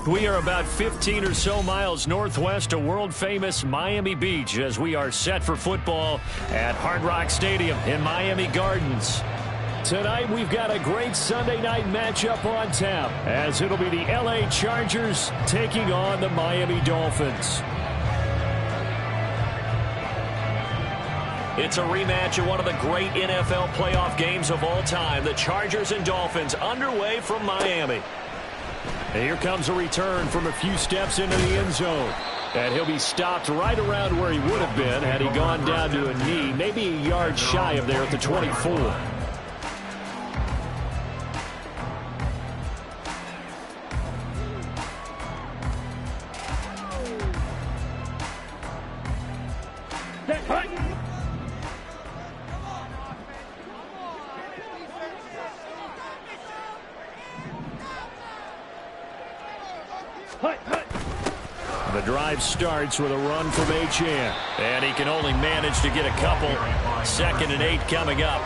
We are about 15 or so miles northwest of world-famous Miami Beach as we are set for football at Hard Rock Stadium in Miami Gardens. Tonight, we've got a great Sunday night matchup on tap as it'll be the LA Chargers taking on the Miami Dolphins. It's a rematch of one of the great NFL playoff games of all time. The Chargers and Dolphins underway from Miami. And here comes a return from a few steps into the end zone. And he'll be stopped right around where he would have been had he gone down to a knee, maybe a yard shy of there at the 24. The drive starts with a run from HN, and he can only manage to get a couple. 2nd and 8 coming up.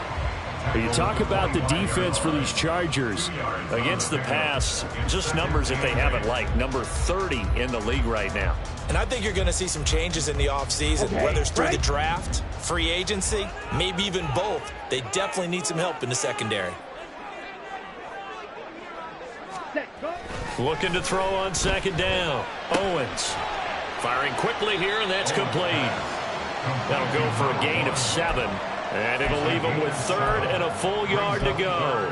You talk about the defense for these Chargers against the pass, just numbers that they haven't liked. Number 30 in the league right now. And I think you're going to see some changes in the offseason, whether it's through the draft, free agency, maybe even both. They definitely need some help in the secondary. Looking to throw on 2nd down. Owens firing quickly here, and that's complete. That'll go for a gain of 7, and it'll leave him with 3rd and a full yard to go.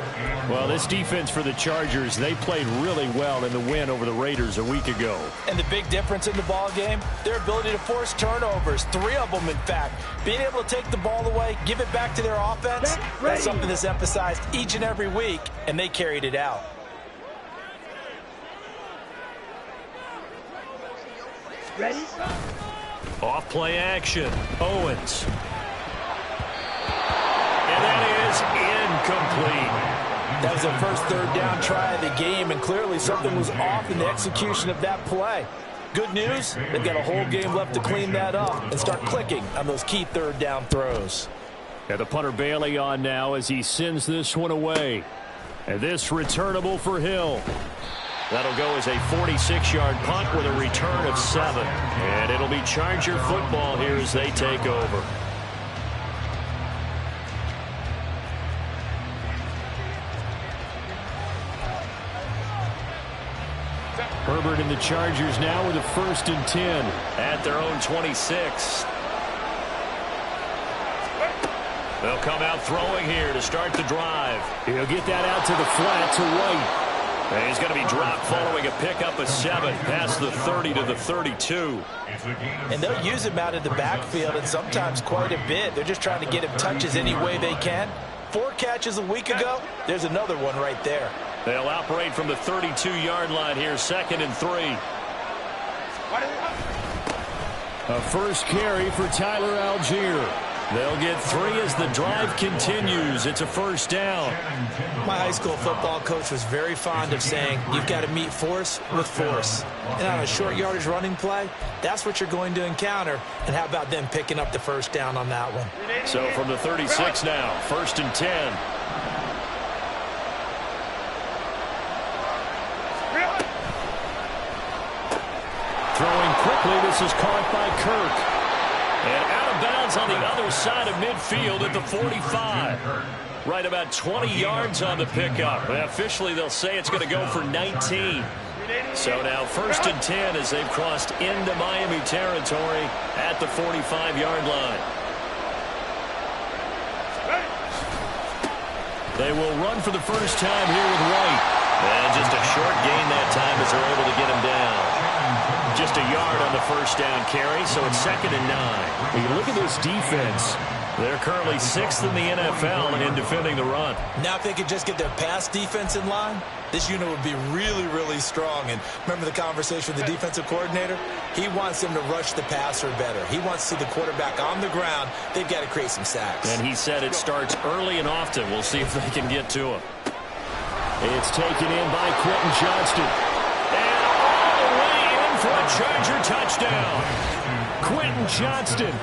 Well, this defense for the Chargers, they played really well in the win over the Raiders a week ago. And the big difference in the ball game, their ability to force turnovers, 3 of them in fact. Being able to take the ball away, give it back to their offense, that's something that's emphasized each and every week, and they carried it out. Ready? Off play action. Owens. And that is incomplete. That was their first 3rd down try of the game, and clearly something was off in the execution of that play. Good news, they've got a whole game left to clean that up and start clicking on those key 3rd down throws. And the punter Bailey on now as he sends this one away. And this returnable for Hill. That'll go as a 46-yard punt with a return of 7. And it'll be Charger football here as they take over. Herbert and the Chargers now with a 1st and 10 at their own 26. They'll come out throwing here to start the drive. He'll get that out to the flat to White. And he's going to be dropped following a pickup of 7 past the 30 to the 32. And they'll use him out of the backfield, and sometimes quite a bit. They're just trying to get him touches any way they can. 4 catches a week ago. There's another one right there. They'll operate from the 32-yard line here, 2nd and 3. A first carry for Tyler Algier. They'll get 3 as the drive continues. It's a 1st down. My high school football coach was very fond of saying, you've got to meet force with force. And on a short yardage running play, that's what you're going to encounter. And how about them picking up the 1st down on that one? So from the 36 now, 1st and 10. Throwing quickly, this is caught by Kirk. And out of bounds on the other side of midfield at the 45. Right about 20 yards on the pickup. And officially, they'll say it's going to go for 19. So now 1st and 10 as they've crossed into Miami territory at the 45-yard line. They will run for the first time here with White. And just a short gain that time as they're able to get him down. Just a yard on the 1st down carry, so it's 2nd and 9. When you look at this defense, they're currently 6th in the NFL in defending the run. Now if they could just get their pass defense in line, this unit would be really, really strong. And remember the conversation with the defensive coordinator? He wants them to rush the passer better. He wants to see the quarterback on the ground. They've got to create some sacks. And he said it starts early and often. We'll see if they can get to him. It's taken in by Quentin Johnston. And all the way in for a Charger touchdown. Quentin Johnston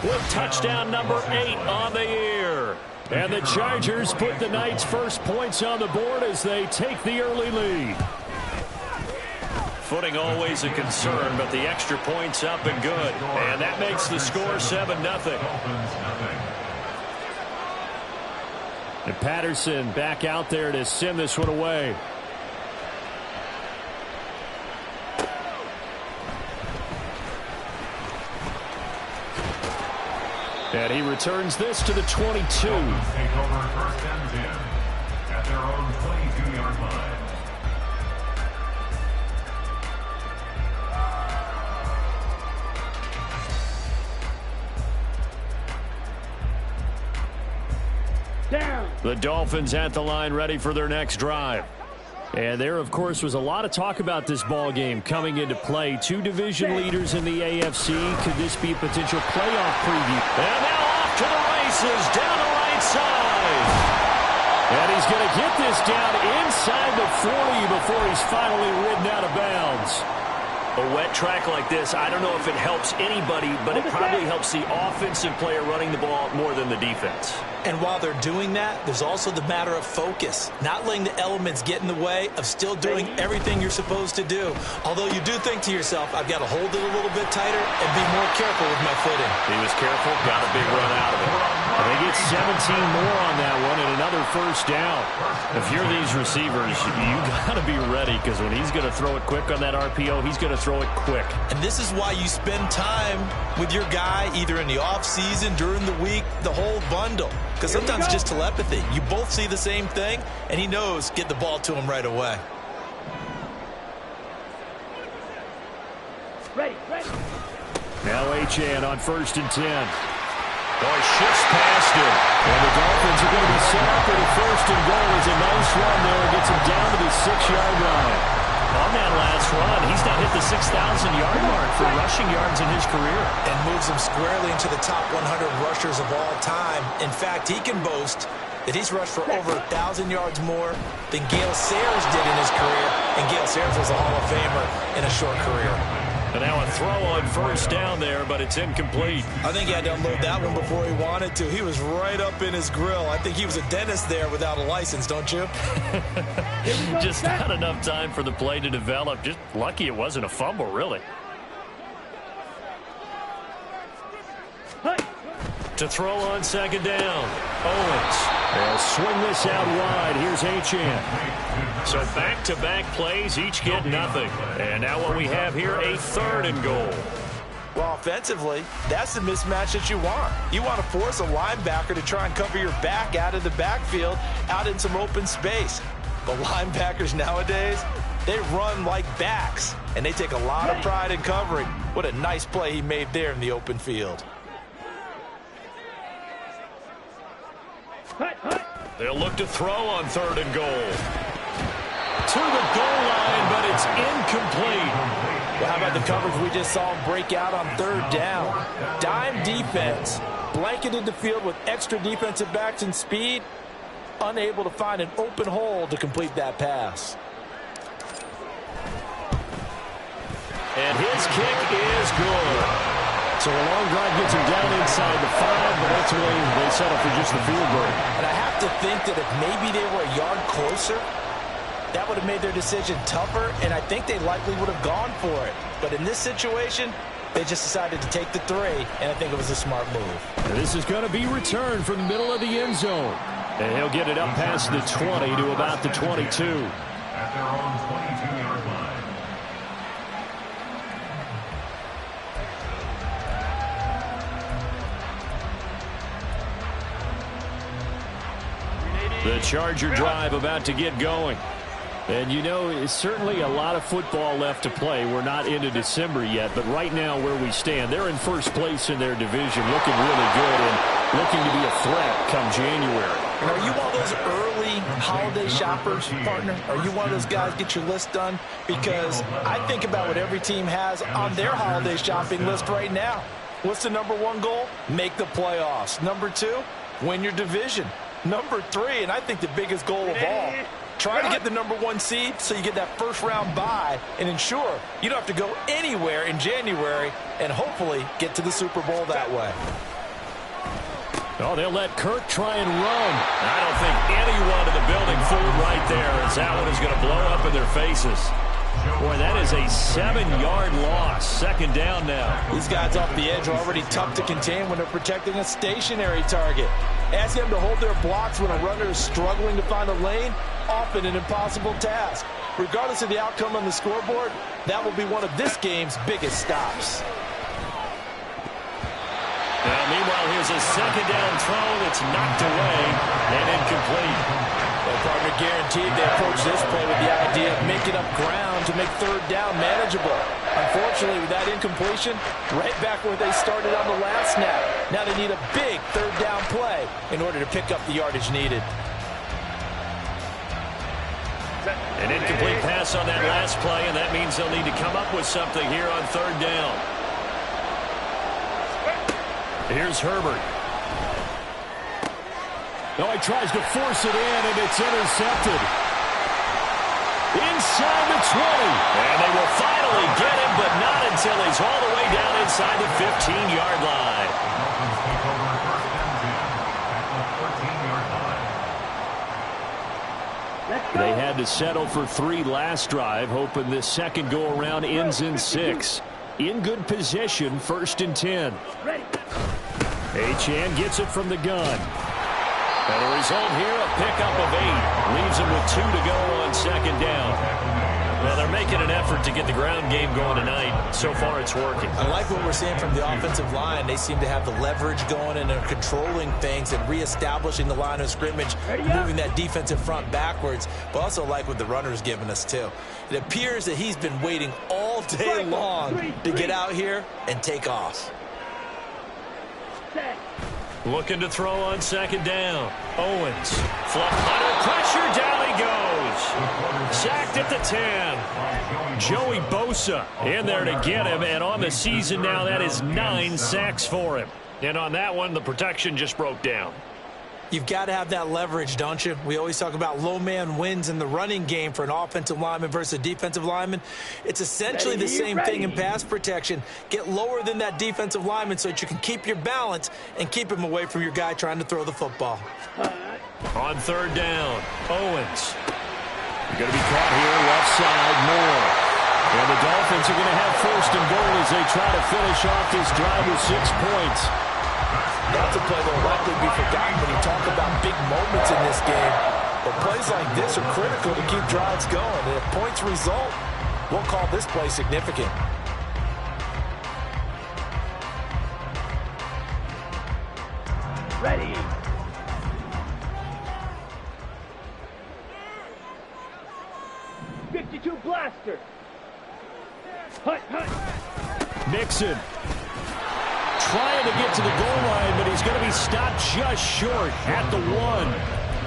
with touchdown number 8 on the year. And the Chargers put the Knights' first points on the board as they take the early lead. Footing always a concern, but the extra point's up and good. And that makes the score 7-0. And Patterson back out there to send this one away. And he returns this to the 22. Take over first and 10 at their own 22-yard line. The Dolphins at the line, ready for their next drive. And there, of course, was a lot of talk about this ball game coming into play. Two division leaders in the AFC. Could this be a potential playoff preview? And now off to the races, down the right side. And he's going to get this down inside the 40 before he's finally ridden out of bounds. A wet track like this, I don't know if it helps anybody, but it probably helps the offensive player running the ball more than the defense. And while they're doing that, there's also the matter of focus. Not letting the elements get in the way of still doing everything you're supposed to do. Although you do think to yourself, I've got to hold it a little bit tighter and be more careful with my footing. He was careful, got a big run out of it. And they get 17 more on that one and another first down. If you're these receivers, you got to be ready because when he's going to throw it quick on that RPO, he's going to throw it quick. And this is why you spend time with your guy either in the offseason, during the week, the whole bundle. Because sometimes it's just telepathy. You both see the same thing, and he knows get the ball to him right away. Ready. Now Achane on 1st and 10. Boy, shifts past him. And the Dolphins are going to be set up for the 1st and goal. It's a nice run there. Gets him down to the 6-yard line. On that last run, he's now hit the 6,000-yard mark for rushing yards in his career. And moves him squarely into the top 100 rushers of all time. In fact, he can boast that he's rushed for over 1,000 yards more than Gale Sayers did in his career. And Gale Sayers was a Hall of Famer in a short career. And now a throw on 1st down there, but it's incomplete. I think he had to unload that one before he wanted to. He was right up in his grill. I think he was a dentist there without a license, don't you? Just not enough time for the play to develop. Just lucky it wasn't a fumble, really. To throw on 2nd down. Owens. They'll swing this out wide. Here's Achane. So back-to-back plays, each get nothing. And now what we have here, a 3rd and goal. Well, offensively, that's the mismatch that you want. You want to force a linebacker to try and cover your back out of the backfield, out in some open space. But linebackers nowadays, they run like backs, and they take a lot of pride in covering. What a nice play he made there in the open field. They'll look to throw on 3rd and goal. To the goal line, but it's incomplete. Well, how about the coverage we just saw him break out on 3rd down? Dime defense, blanketed the field with extra defensive backs and speed, unable to find an open hole to complete that pass. And his kick is good. So a long drive gets him down inside the 5, but ultimately they settle for just the field goal. And I have to think that if maybe they were a yard closer, that would have made their decision tougher, and I think they likely would have gone for it. But in this situation, they just decided to take the 3, and I think it was a smart move. And this is going to be returned from the middle of the end zone. And he'll get it up past the 20 to about the 22. At their own 22-yard line. The Charger drive about to get going. And, you know, it's certainly a lot of football left to play. We're not into December yet, but right now where we stand, they're in 1st place in their division, looking really good and looking to be a threat come January. And are you one of those early holiday shoppers, partner? Are you one of those guys get your list done? Because I think about what every team has on their holiday shopping list right now. What's the #1 goal? Make the playoffs. #2, win your division. #3, and I think the biggest goal of all, try to get the #1 seed so you get that 1st-round bye and ensure you don't have to go anywhere in January and hopefully get to the Super Bowl that way. Oh, they'll let Kirk try and run. I don't think anyone in the building fooled right there, as that one is going to blow up in their faces. Boy, that is a 7-yard loss. Second down now. These guys off the edge are already tough to contain when they're protecting a stationary target. Ask them to hold their blocks when a runner is struggling to find a lane, often an impossible task. Regardless of the outcome on the scoreboard, that will be one of this game's biggest stops. Now, meanwhile, here's a second down throw that's knocked away and incomplete. Well, partner, guaranteed they approach this play with the idea of making up ground to make third down manageable. Unfortunately, with that incompletion, right back where they started on the last snap. Now they need a big third down play in order to pick up the yardage needed. An incomplete pass on that last play, and that means they'll need to come up with something here on third down. Here's Herbert. Oh, he tries to force it in, and it's intercepted. Inside the 20. And they will finally get him, but not until he's all the way down inside the 15-yard line. They had to settle for 3 last drive, hoping this second go-around ends in 6. In good position, 1st and 10. Achane gets it from the gun. And the result here, a pickup of 8. Leaves him with 2 to go on second down. Well, they're making an effort to get the ground game going tonight. So far, it's working. I like what we're seeing from the offensive line. They seem to have the leverage going, and they're controlling things and reestablishing the line of scrimmage, moving that defensive front backwards, but also like what the runner's giving us, too. It appears that he's been waiting all day long to get out here and take off. Looking to throw on second down. Owens. Fluff under pressure. Down he goes. Sacked at the 10. Joey Bosa in there to get him. And on the season now, that is 9 sacks for him. And on that one, the protection just broke down. You've got to have that leverage, don't you? We always talk about low man wins in the running game for an offensive lineman versus a defensive lineman. It's essentially the same thing in pass protection. Get lower than that defensive lineman so that you can keep your balance and keep him away from your guy trying to throw the football. On third down, Owens. Going to be caught here, left side, Moore. And the Dolphins are going to have 1st and goal as they try to finish off this drive with 6 points. That's a play that will likely be forgotten when you talk about big moments in this game. But plays like this are critical to keep drives going. And if points result, we'll call this play significant. Ready. .52 blaster. Hut, hut. Nixon trying to get to the goal line, but he's going to be stopped just short at the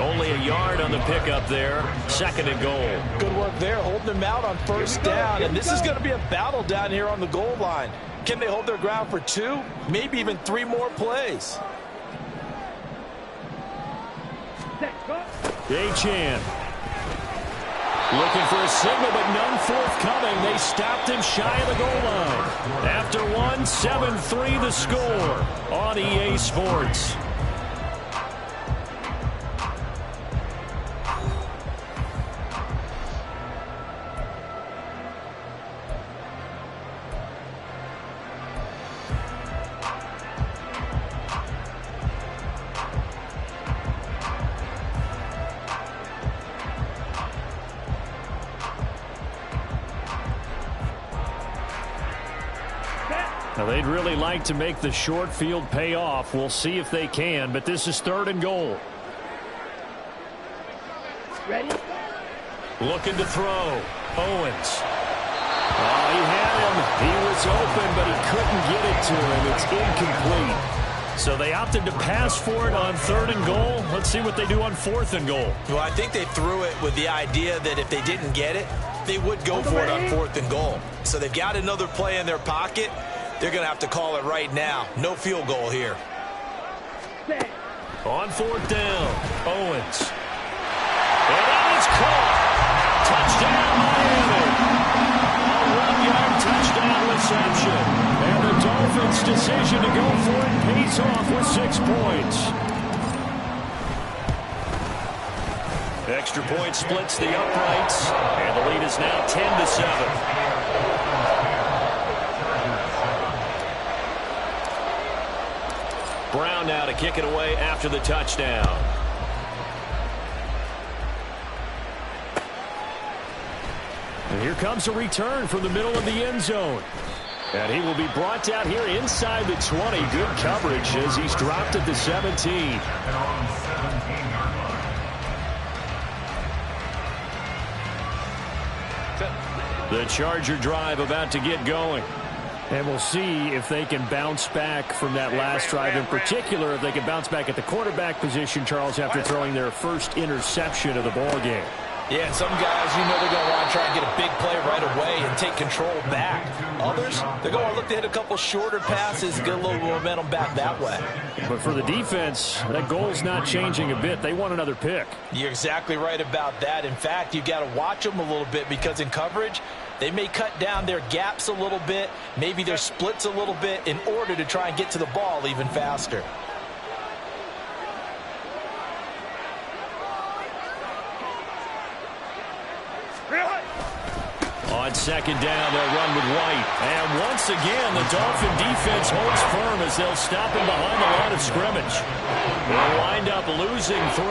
1. Only a yard on the pickup there. 2nd and goal. Good work there, holding them out on 1st down. And this is going to be a battle down here on the goal line. Can they hold their ground for 2, maybe even 3 more plays? Achane looking for a signal, but none forthcoming. They stopped him shy of the goal line. After 1, 7-3 the score on EA Sports. Now, they'd really like to make the short field pay off. We'll see if they can, but this is 3rd and goal. Ready? Looking to throw. Owens. Oh, he had him. He was open, but he couldn't get it to him. It's incomplete. So they opted to pass for it on 3rd and goal. Let's see what they do on 4th and goal. Well, I think they threw it with the idea that if they didn't get it, they would go for it on 4th and goal. So they've got another play in their pocket. They're going to have to call it right now. No field goal here. On 4th down, Owens. And that is caught. Touchdown, Miami. A 1-yard touchdown reception. And the Dolphins' decision to go for it pays off with 6 points. Extra point splits the uprights, and the lead is now 10-7. Brown now to kick it away after the touchdown. And here comes a return from the middle of the end zone. And he will be brought down here inside the 20. Good coverage as he's dropped at the 17. The Charger drive about to get going. And we'll see if they can bounce back from that last drive. In particular, if they can bounce back at the quarterback position, Charles, after throwing their first interception of the ball game. Yeah, and some guys, you know, they're going to want to try and get a big play right away and take control back. Others, they're going to look to hit a couple shorter passes, get a little momentum back that way. But for the defense, that goal's not changing a bit. They want another pick. You're exactly right about that. In fact, you've got to watch them a little bit because in coverage, they may cut down their gaps a little bit, maybe their splits a little bit in order to try and get to the ball even faster. On second down, they'll run with White. And once again, the Dolphin defense holds firm as they'll stop him behind the line of scrimmage. They'll wind up losing 3.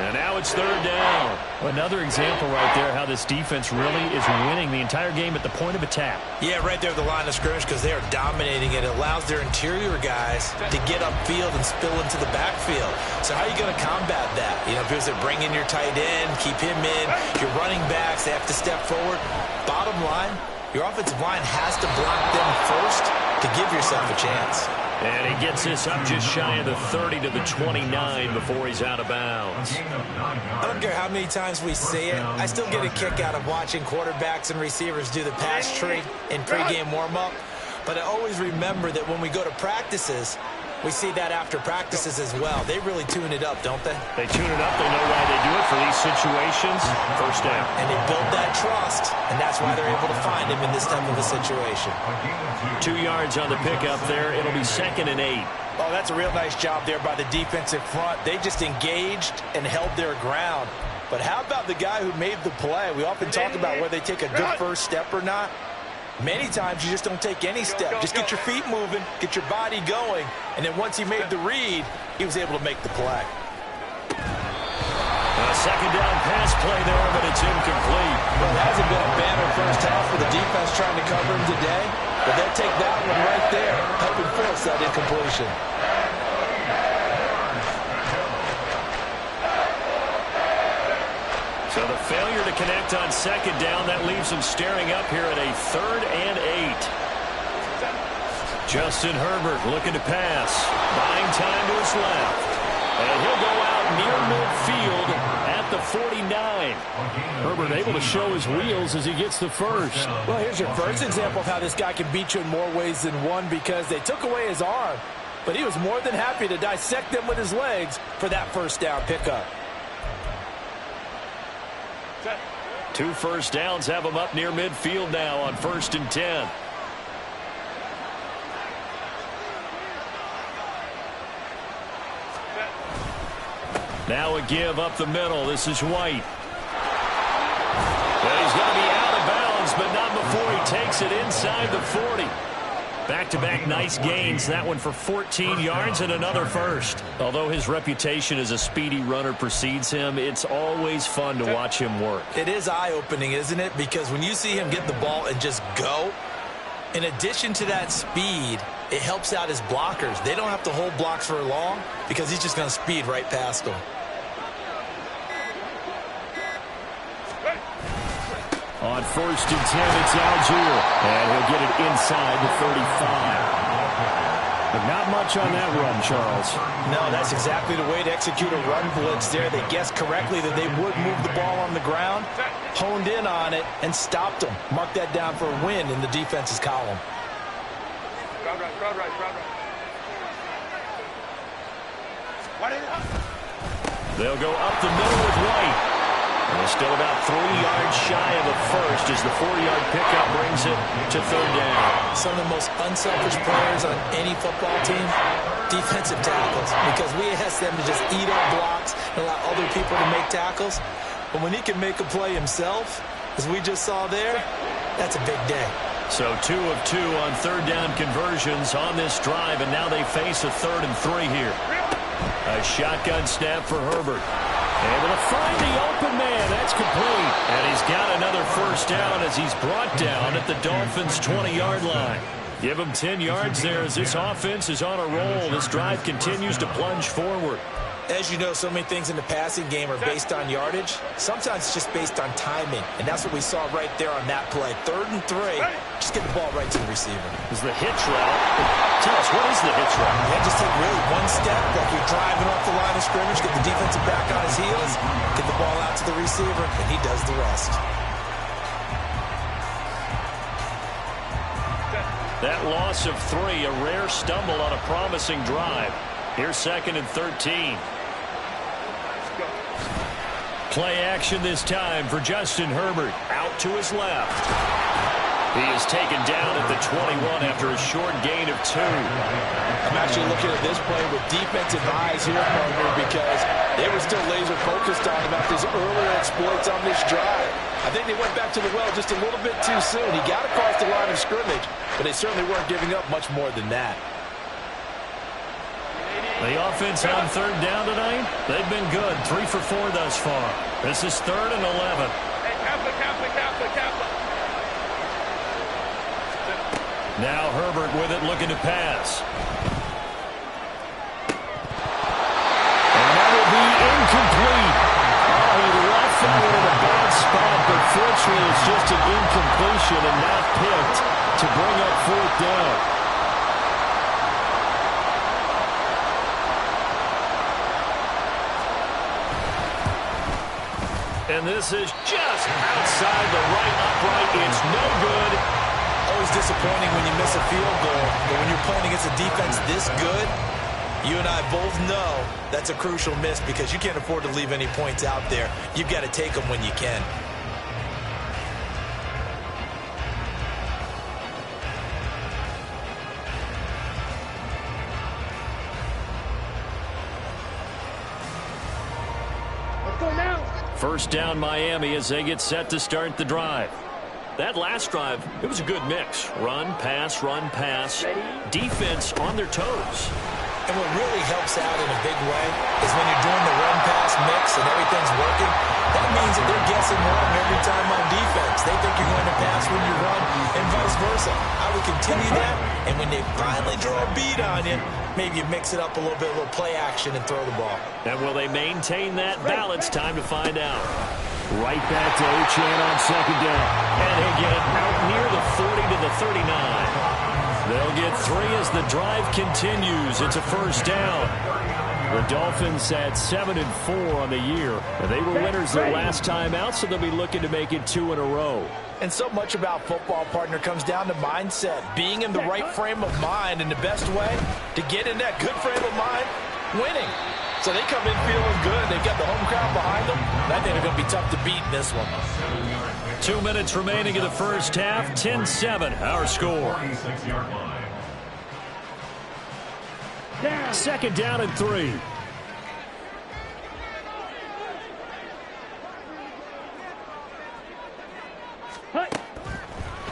And now it's third down. Another example right there how this defense really is winning the entire game at the point of attack. Yeah, right there at the line of scrimmage because they are dominating it. It allows their interior guys to get upfield and spill into the backfield. So how are you going to combat that? You know, if it was to bring in your tight end, keep him in, your running backs, they have to step forward. Bottom line, your offensive line has to block them first to give yourself a chance. And he gets this up just shy of the 30 to the 29 before he's out of bounds. I don't care how many times we see it. I still get a kick out of watching quarterbacks and receivers do the pass tree in pregame warm-up. But I always remember that when we go to practices, we see that after practices as well. They really tune it up, don't they? They tune it up. They know why they do it for these situations. First down. And they build that trust, and that's why they're able to find him in this type of a situation. 2 yards on the pickup there. It'll be 2nd and 8. Oh, that's a real nice job there by the defensive front. They just engaged and held their ground. But how about the guy who made the play? We often talk about whether they take a good first step or not. Many times you just don't take any step. Just get your feet moving, get your body going, and then once he made the read, he was able to make the play. A second down pass play there, but it's incomplete. Well, it hasn't been a banner first half for the defense trying to cover him today, but they'll take that one right there, helping force that incompletion. So the failure to connect on second down, that leaves him staring up here at a 3rd and 8. Justin Herbert looking to pass. Buying time to his left. And he'll go out near midfield at the 49. Herbert able to show his wheels as he gets the first. Well, here's your first example of how this guy can beat you in more ways than one because they took away his arm, but he was more than happy to dissect them with his legs for that first down pickup. 2 first downs have him up near midfield now on 1st and 10. Now a give up the middle. This is White. Well, he's going to be out of bounds, but not before he takes it inside the 40. Back-to-back nice gains. That one for 14 yards and another first. Although his reputation as a speedy runner precedes him, it's always fun to watch him work. It is eye-opening, isn't it? Because when you see him get the ball and just go, in addition to that speed, it helps out his blockers. They don't have to hold blocks for long because he's just going to speed right past them. On 1st and 10, it's Algier. And he'll get it inside the 35. But not much on that run, Charles. No, that's exactly the way to execute a run blitz there. They guessed correctly that they would move the ball on the ground, honed in on it, and stopped them. Mark that down for a win in the defense's column. They'll go up the middle with White. And they're still about 3 yards shy of a first as the 4-yard pickup brings it to third down. Some of the most unselfish players on any football team, defensive tackles, because we ask them to just eat up blocks and allow other people to make tackles. But when he can make a play himself, as we just saw there, that's a big day. So 2 of 2 on third down conversions on this drive, and now they face a 3rd and 3 here. A shotgun snap for Herbert. Able to find the open man. That's complete. And he's got another first down as he's brought down at the Dolphins' 20-yard line. Give him 10 yards there as this offense is on a roll. This drive continues to plunge forward. As you know, so many things in the passing game are based on yardage. Sometimes it's just based on timing. And that's what we saw right there on that play. 3rd and 3. Just get the ball right to the receiver. Is the hitch route. Tell us, what is the hitch route? Yeah, just take really one step, like you're driving off the line of scrimmage, get the defensive back on his heels, get the ball out to the receiver, and he does the rest. That loss of 3, a rare stumble on a promising drive. Here's 2nd and 13. Play action this time for Justin Herbert. Out to his left. He is taken down at the 21 after a short gain of 2. I'm actually looking at this play with defensive eyes here, partner, because they were still laser focused on about his earlier exploits on this drive. I think they went back to the well just a little bit too soon. He got across the line of scrimmage, but they certainly weren't giving up much more than that. The offense on third down tonight, they've been good. 3 for 4 thus far. This is 3rd and 11. Hey, Kappa. Now Herbert with it, looking to pass. And that will be incomplete. Oh, he left that one in a bad spot, but fortunately it's just an incompletion and not picked to bring up 4th down. And this is just outside the right upright. It's no good. Always disappointing when you miss a field goal, but when you're playing against a defense this good, you and I both know that's a crucial miss because you can't afford to leave any points out there. You've got to take them when you can. Let's go now. First down Miami as they get set to start the drive. That last drive, it was a good mix. Run, pass, defense on their toes. And what really helps out in a big way is when you're doing the run-pass mix and everything's working, that means that they're guessing wrong every time on defense. They think you're going to pass when you run and vice versa. I would continue that, and when they finally draw a beat on you, maybe you mix it up a little bit, a little play action, and throw the ball. And will they maintain that balance? Time to find out. Right back to Achane on second down. And he'll get it out near the 40 to the 39. They'll get 3 as the drive continues. It's a first down. The Dolphins had 7-4 on the year. And they were winners their last time out, so they'll be looking to make it 2 in a row. And so much about football, partner, comes down to mindset. Being in the right frame of mind, and the best way to get in that good frame of mind, winning. So they come in feeling good. They've got the home crowd behind them. I think they're going to be tough to beat in this one. 2 minutes remaining in the first half. 10-7, our score. Second down and 3.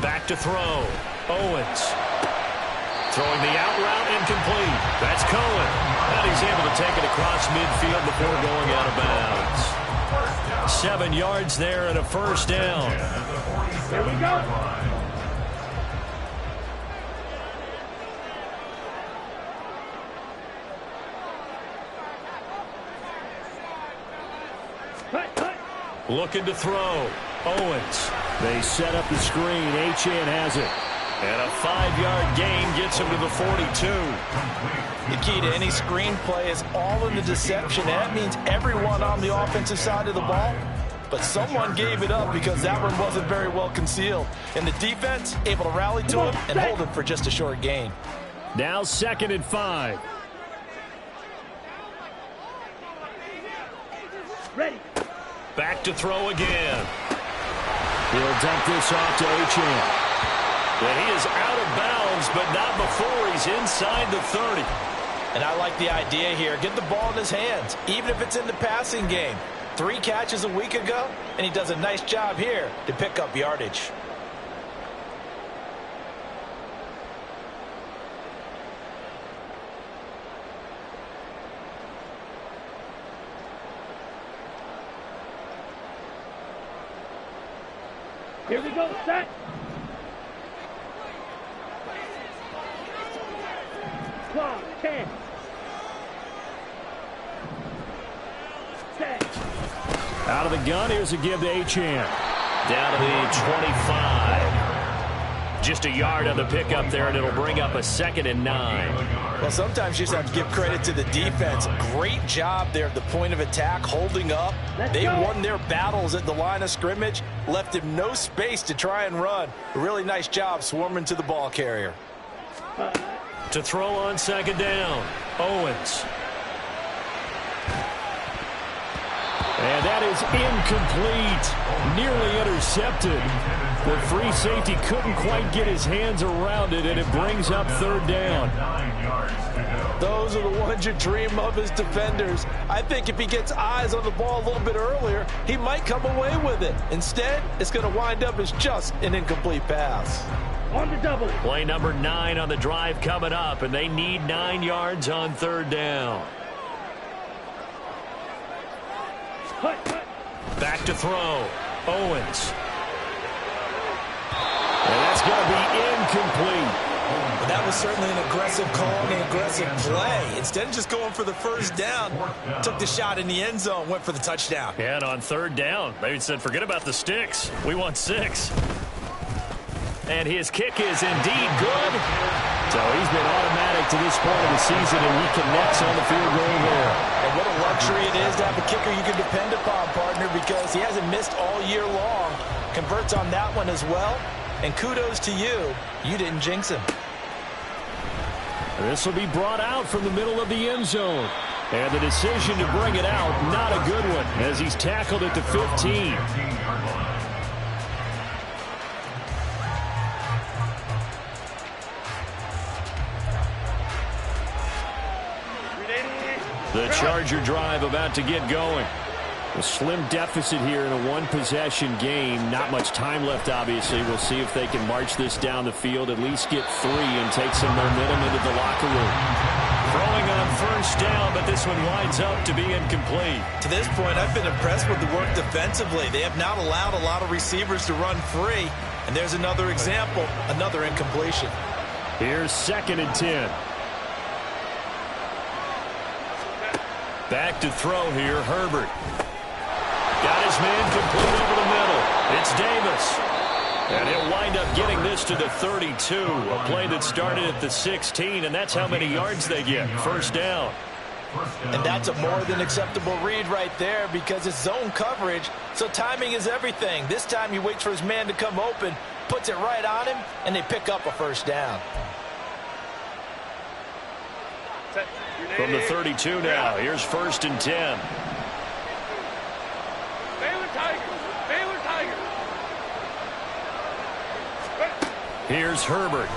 Back to throw. Owens. Throwing the out route, incomplete. That's Cohen. And he's able to take it across midfield before going out of bounds. 7 yards there and a first down. Here we go. Looking to throw. Owens. They set up the screen. Achane has it. And a 5-yard gain gets him to the 42. The key to any screen play is all in the deception. That means everyone on the offensive side of the ball. But someone gave it up because that one wasn't very well concealed. And the defense able to rally to him and hold him for just a short gain. Now 2nd and 5. Ready. Back to throw again. He'll dump this off to Achane. And he is out of bounds, but not before he's inside the 30. And I like the idea here. Get the ball in his hands, even if it's in the passing game. 3 catches a week ago, and he does a nice job here to pick up yardage. Here we go, set. Clock, 10. Set. Out of the gun, here's a give to Achane. Down to the 25. Just a yard on the pickup there, and it'll bring up a 2nd and 9. Well, sometimes you just have to give credit to the defense. Great job there at the point of attack, holding up. They won their battles at the line of scrimmage, left him no space to try and run. A really nice job swarming to the ball carrier. To throw on 2nd down, Owens. And that is incomplete. Nearly intercepted. The free safety couldn't quite get his hands around it, and it brings up 3rd down. Those are the ones you dream of as defenders. I think if he gets eyes on the ball a little bit earlier, he might come away with it. Instead, it's going to wind up as just an incomplete pass. On the double. Play number 9 on the drive coming up, and they need 9 yards on 3rd down. Back to throw. Owens. And that's going to be incomplete. But that was certainly an aggressive call and an aggressive play. Instead of just going for the 1st down, took the shot in the end zone, went for the touchdown. And on 3rd down, they said, forget about the sticks. We want 6. And his kick is indeed good. So he's been automatic to this point of the season, and he connects on the field goal there. And what a luxury it is to have a kicker you can depend upon, partner, because he hasn't missed all year long. Converts on that one as well. And kudos to you. You didn't jinx him. This will be brought out from the middle of the end zone. And the decision to bring it out, not a good one, as he's tackled at the 15. The Charger drive about to get going. A slim deficit here in a 1-possession game. Not much time left, obviously. We'll see if they can march this down the field, at least get 3 and take some momentum into the locker room. Throwing on 1st down, but this one winds up to be incomplete. To this point, I've been impressed with the work defensively. They have not allowed a lot of receivers to run free. And there's another example, another incompletion. Here's 2nd and 10. Back to throw here, Herbert. Got his man complete over the middle. It's Davis. And he'll wind up getting this to the 32. A play that started at the 16, and that's how many yards they get. 1st down. And that's a more than acceptable read right there because it's zone coverage, so timing is everything. This time he waits for his man to come open, puts it right on him, and they pick up a 1st down. From the 32 now, here's 1st and 10. Baylor Tiger. Baylor Tiger. Here's Herbert.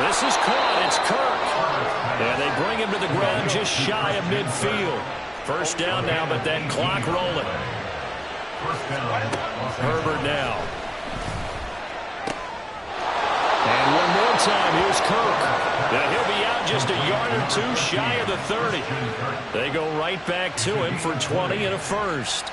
This is caught. It's Kirk. And they bring him to the ground just shy of midfield. 1st down now, but that clock rolling. Herbert now. And one more time, here's Kirk. Now he'll be out just a yard or 2 shy of the 30. They go right back to him for 20 and a 1st.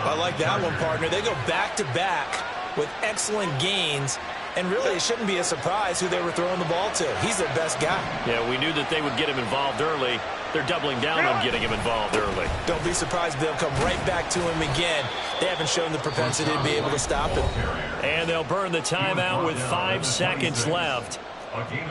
I like that one, partner. They go back-to-back with excellent gains. And really, it shouldn't be a surprise who they were throwing the ball to. He's their best guy. Yeah, we knew that they would get him involved early. They're doubling down on getting him involved early. Don't be surprised if they'll come right back to him again. They haven't shown the propensity to be able to stop him. And they'll burn the timeout with 5 seconds left.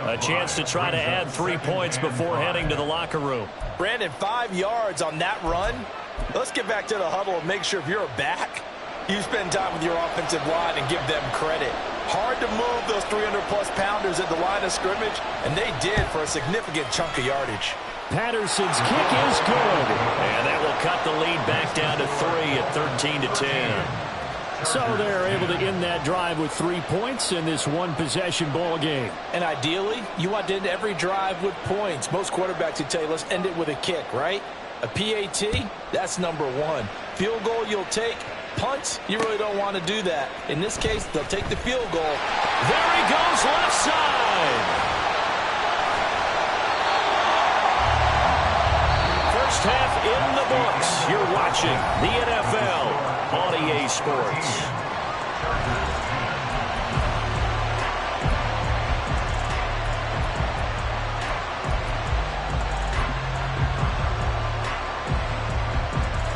A chance to try to add 3 points before heading to the locker room. Brandon, 5 yards on that run. Let's get back to the huddle and make sure if you're back, you spend time with your offensive line and give them credit. Hard to move those 300-plus pounders at the line of scrimmage, and they did for a significant chunk of yardage. Patterson's kick is good. And that will cut the lead back down to 3 at 13-10. So they're able to end that drive with 3 points in this one-possession ball game. And ideally, you want to end every drive with points. Most quarterbacks would tell you, let's end it with a kick, right? A PAT, that's number 1. Field goal you'll take. Punts, you really don't want to do that. In this case, they'll take the field goal. There he goes, left side. First half in the books. You're watching the NFL on EA Sports.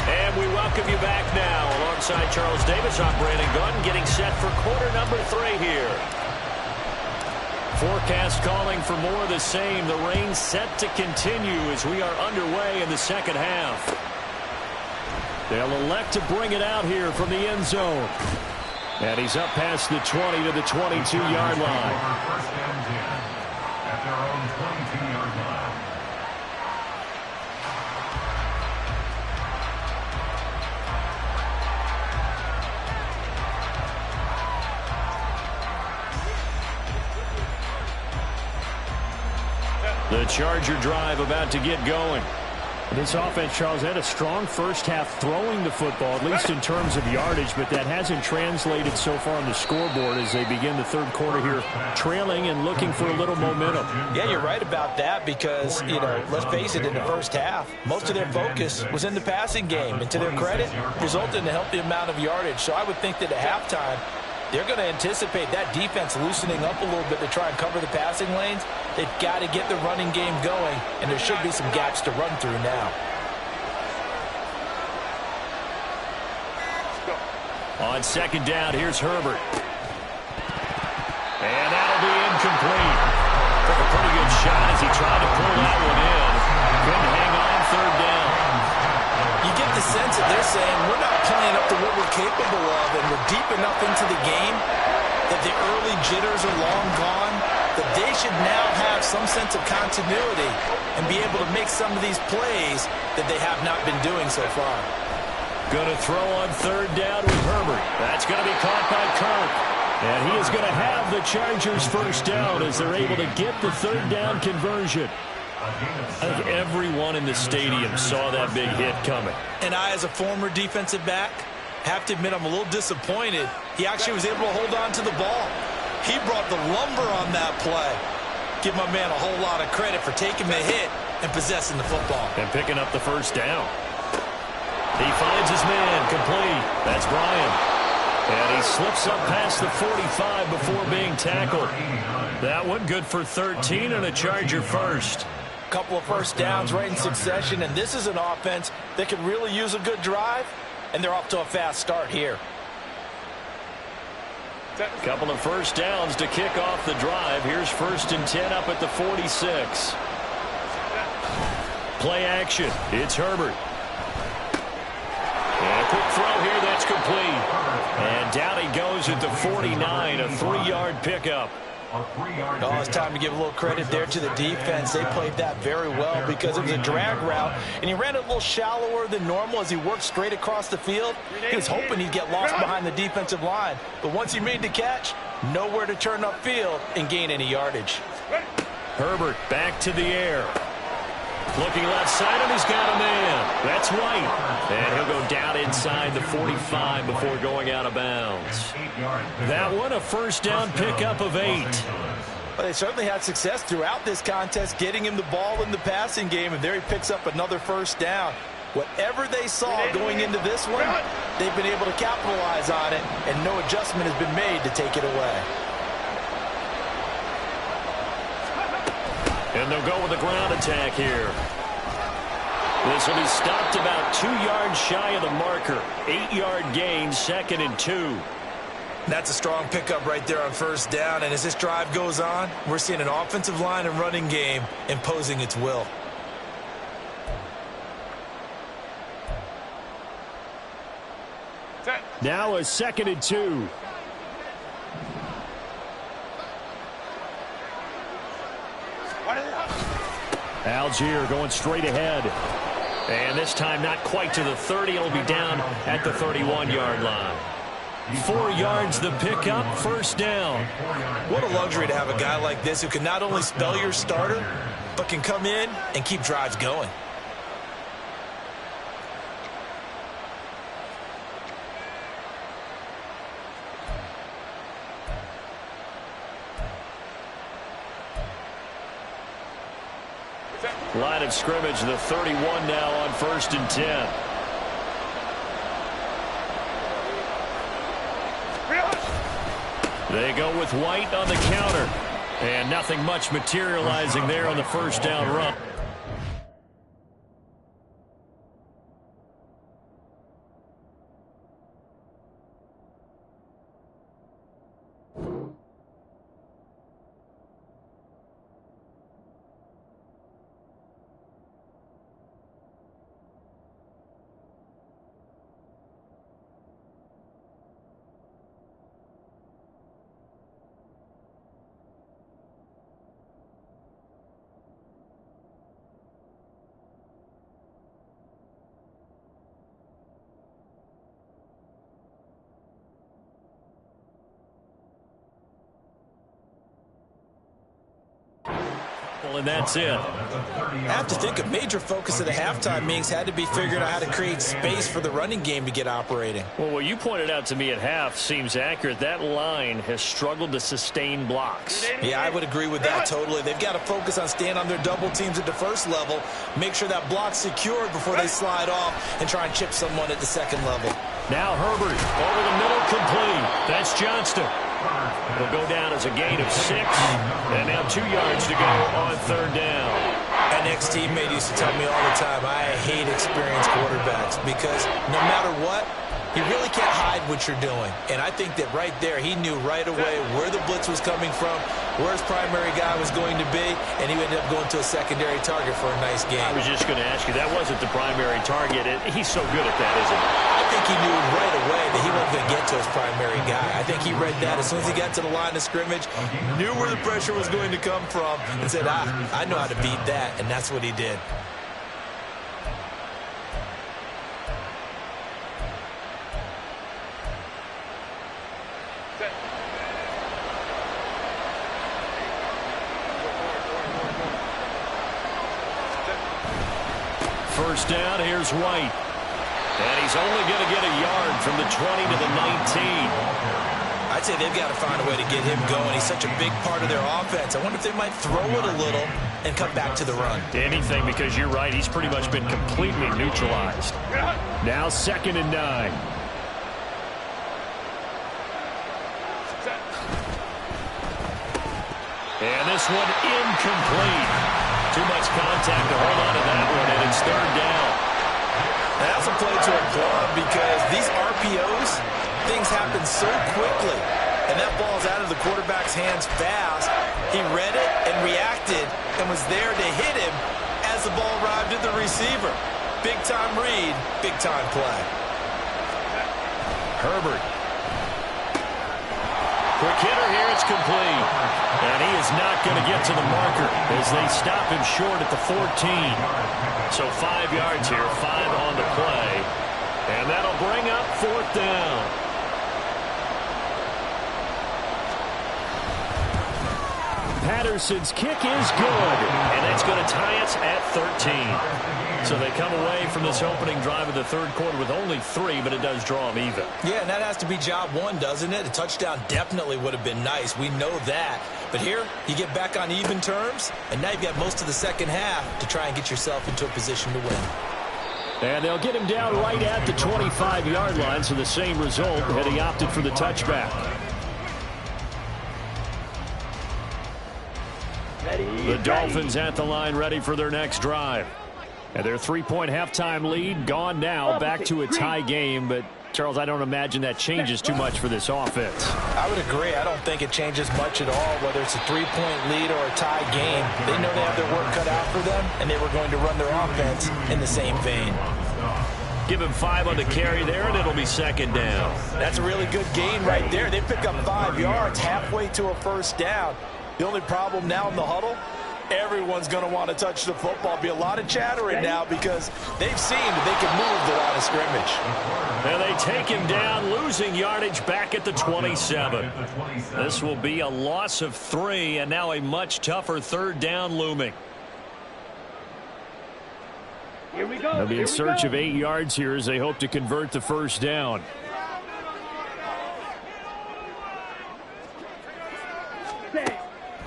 And we welcome you back now. Alongside Charles Davis, I'm Brandon Gunn, getting set for quarter number 3 here. Forecast calling for more of the same. The rain set to continue as we are underway in the second half. They'll elect to bring it out here from the end zone. And he's up past the 20 to the 22-yard line. First and 10 at their own 22-yard line. The Charger drive about to get going. This offense, Charles, had a strong first half throwing the football, at least in terms of yardage, but that hasn't translated so far on the scoreboard as they begin the third quarter here, trailing and looking for a little momentum. Yeah, you're right about that because, let's face it, in the first half, most of their focus was in the passing game. And to their credit, resulted in a healthy amount of yardage. So I would think that at halftime, they're going to anticipate that defense loosening up a little bit to try and cover the passing lanes. They've got to get the running game going, and there should be some gaps to run through now. On second down, here's Herbert. And that'll be incomplete. Took a pretty good shot as he tried to pull that one in. Couldn't hang on third down. You get the sense that they're saying we're not playing up to what we're capable of, and we're deep enough into the game that the early jitters are long gone, that they should now have some sense of continuity and be able to make some of these plays that they have not been doing so far. Going to throw on third down with Herbert. That's going to be caught by Kirk. And he is going to have the Chargers first down as they're able to get the third down conversion. I think everyone in the stadium saw that big hit coming. And I, as a former defensive back, have to admit I'm a little disappointed. He actually was able to hold on to the ball. He brought the lumber on that play. Give my man a whole lot of credit for taking the hit and possessing the football. And picking up the first down. He finds his man complete. That's Bryant. And he slips up past the 45 before being tackled. That one good for 13 and a Charger first. Couple of first downs right in succession, and this is an offense that could really use a good drive, and they're off to a fast start here. Couple of first downs to kick off the drive. Here's first and 10 up at the 46. Play action. It's Herbert. And a quick throw here. That's complete. And down he goes at the 49, a 3-yard pickup. Oh, it's time to give a little credit there to the defense. They played that very well because it was a drag route, and he ran it a little shallower than normal as he worked straight across the field. He was hoping he'd get lost behind the defensive line, but once he made the catch, nowhere to turn upfield and gain any yardage. Herbert back to the air. Looking left side, and he's got a man. That's White. And he'll go down inside the 45 before going out of bounds. That one, a first down pickup of 8. Well, they certainly had success throughout this contest, getting him the ball in the passing game, and there he picks up another first down. Whatever they saw going into this one, they've been able to capitalize on it, and no adjustment has been made to take it away. And they'll go with a ground attack here. This will be stopped about 2 yards shy of the marker. 8-yard gain, 2nd and 2. That's a strong pickup right there on first down, and as this drive goes on, we're seeing an offensive line and running game imposing its will. Now a 2nd and 2. Algier going straight ahead. And this time not quite to the 30. It'll be down at the 31-yard line. 4 yards the pickup, first down. What a luxury to have a guy like this who can not only spell your starter, but can come in and keep drives going. Line of scrimmage, the 31 now on 1st and 10. They go with White on the counter. And nothing much materializing there on the first down run. And that's it. I have to think a major focus of the halftime meetings had to be figuring out how to create space for the running game to get operating. Well, what you pointed out to me at half seems accurate. That line has struggled to sustain blocks. Yeah, I would agree with that totally. They've got to focus on staying on their double teams at the first level, make sure that block's secured before they slide off and try and chip someone at the second level. Now Herbert over the middle, complete. That's Johnston. It'll go down as a gain of 6, and now 2 yards to go on 3rd down. An ex-teammate used to tell me all the time, I hate experienced quarterbacks because no matter what, you really can't hide what you're doing. And I think that right there, he knew right away where the blitz was coming from, where his primary guy was going to be, and he ended up going to a secondary target for a nice game. I was just going to ask you, that wasn't the primary target. He's so good at that, isn't he? I think he knew right away that he wasn't going to get to his primary guy. I think he read that as soon as he got to the line of scrimmage, knew where the pressure was going to come from, and said, I know how to beat that, and that's what he did. First down, here's White. And he's only going to get a yard from the 20 to the 19. I'd say they've got to find a way to get him going. He's such a big part of their offense. I wonder if they might throw it a little and come back to the run. Anything, because you're right. He's pretty much been completely neutralized. Now 2nd and 9. And this one incomplete. Too much contact to hold on to that one, and it's 3rd down. And that's a play to applaud because these RPOs, things happen so quickly. And that ball's out of the quarterback's hands fast. He read it and reacted and was there to hit him as the ball arrived at the receiver. Big-time read, big-time play. Herbert. Quick hitter here, it's complete. And he is not going to get to the marker as they stop him short at the 14. So 5 yards here, 5 on the play. And that'll bring up 4th down. Patterson's kick is good. And that's going to tie us at 13. So they come away from this opening drive of the 3rd quarter with only 3, but it does draw them even. Yeah, and that has to be job 1, doesn't it? A touchdown definitely would have been nice. We know that. But here, you get back on even terms, and now you've got most of the second half to try and get yourself into a position to win. And they'll get him down right at the 25-yard line, so the same result, and he opted for the touchback. The Dolphins at the line ready for their next drive. And their 3-point halftime lead gone now, back to a tie game. But, Charles, I don't imagine that changes too much for this offense. I would agree. I don't think it changes much at all, whether it's a 3-point lead or a tie game. They know they have their work cut out for them, and they were going to run their offense in the same vein. Give him 5 on the carry there, and it'll be 2nd down. That's a really good gain right there. They pick up 5 yards halfway to a first down. The only problem now in the huddle, Everyone's going to want to touch the football. Be a lot of chattering now because they've seen that they can move the line of scrimmage. And they take him down, losing yardage back at the 27. This will be a loss of 3, and now a much tougher third down looming. Here we go. They'll be in search of 8 yards here as they hope to convert the first down.